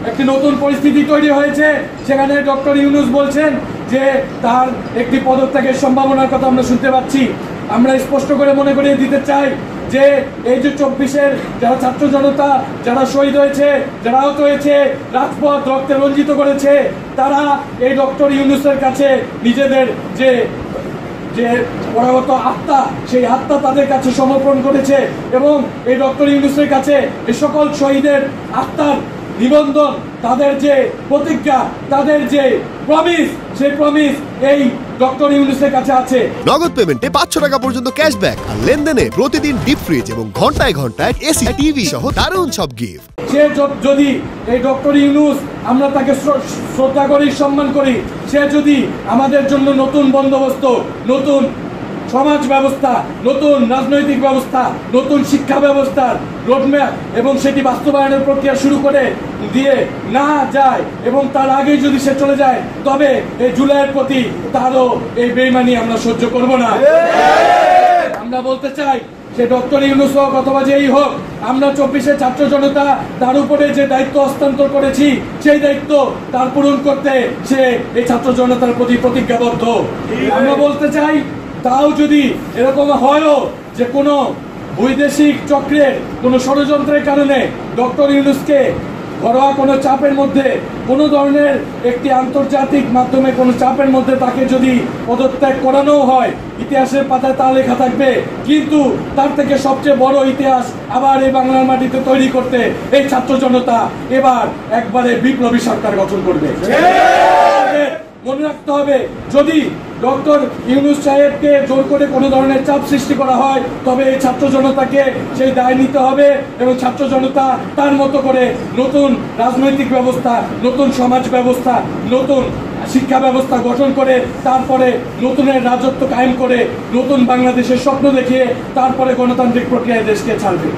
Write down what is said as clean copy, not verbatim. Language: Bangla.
একটি নতুন পরিস্থিতি তৈরি হয়েছে। সেখানে ডক্টর ইউনূস বলছেন যে তার একটি পদত্যাগের সম্ভাবনার কথা আমরা শুনতে পাচ্ছি। আমরা স্পষ্ট করে মনে করিয়ে দিতে চাই যে এই যে 24-এর যারা ছাত্র জনতা, যারা শহীদ হয়েছে, যারা আহত হয়েছে, রাজপথ রক্তে রঞ্জিত করেছে, তারা এই ডক্টর ইউনূসের কাছে নিজেদের যে পরাগত আত্মা, সেই আত্মা তাদের কাছে সমর্পণ করেছে এবং এই ডক্টর ইউনূসের কাছে এই সকল শহীদের আত্মার নিবন্ধন, তাদের যে প্রতিজ্ঞা, তাদের যে প্রমিস, সেই প্রমিস এই ডক্টর ইউনূসের কাছে আছে। নগদ পেমেন্টে 500 টাকা পর্যন্ত ক্যাশব্যাক আর লেনদেনে প্রতিদিন ডিপ ফ্রিজ এবং ঘন্টায় ঘন্টায় এসি টিভি সহ দারুণ সব গিফট। সে যদি এই ডক্টর ইউনূস, আমরা তাকে শ্রদ্ধা করি, সম্মান করি, সে যদি আমাদের জন্য নতুন বন্দোবস্ত, নতুন সমাজ ব্যবস্থা, নতুন রাজনৈতিক ব্যবস্থা, নতুন শিক্ষা ব্যবস্থার রোডম্যাপ এবং সেটি বাস্তবায়নের প্রক্রিয়া শুরু করে দিয়ে না যায় এবং তার আগেই যদি সে চলে যায়, তবে এই জুলাইয়ের প্রতি তারও এই বেইমানি আমরা সহ্য করব না। আমরা বলতে চাই সে ডক্টর ইউনূস হোক অথবা যেই হোক, আমরা 24-এর ছাত্র জনতা তার উপরে যে দায়িত্ব হস্তান্তর করেছি, সেই দায়িত্ব তার পূরণ করতে সে এই ছাত্র জনতার প্রতি প্রতিজ্ঞাবদ্ধ। আমরা বলতে চাই, তাও যদি এরকম হয়ও যে কোনো বৈদেশিক চক্রের কোনো ষড়যন্ত্রের কারণে ডক্টর ইউনূসকে ঘরোয়া কোনো চাপের মধ্যে, কোনো ধরনের একটি আন্তর্জাতিক মাধ্যমে কোনো চাপের মধ্যে তাকে যদি পদত্যাগ করানো হয়, ইতিহাসের পাতায় তা লেখা থাকবে। কিন্তু তার থেকে সবচেয়ে বড় ইতিহাস আবার এই বাংলার মাটিতে তৈরি করতে এই ছাত্র জনতা এবার একবারে বিপ্লবী সরকার গঠন করবে। মনে রাখতে হবে, যদি ডক্টর ইউনূস সাহেবকে জোর করে কোনো ধরনের চাপ সৃষ্টি করা হয়, তবে এই ছাত্র জনতাকে সেই দায় নিতে হবে এবং ছাত্র জনতা তার মতো করে নতুন রাজনৈতিক ব্যবস্থা, নতুন সমাজ ব্যবস্থা, নতুন শিক্ষা ব্যবস্থা গঠন করে তারপরে নতুনের রাজত্ব কায়েম করে নতুন বাংলাদেশের স্বপ্ন দেখিয়ে তারপরে গণতান্ত্রিক প্রক্রিয়ায় দেশকে ছাড়বে।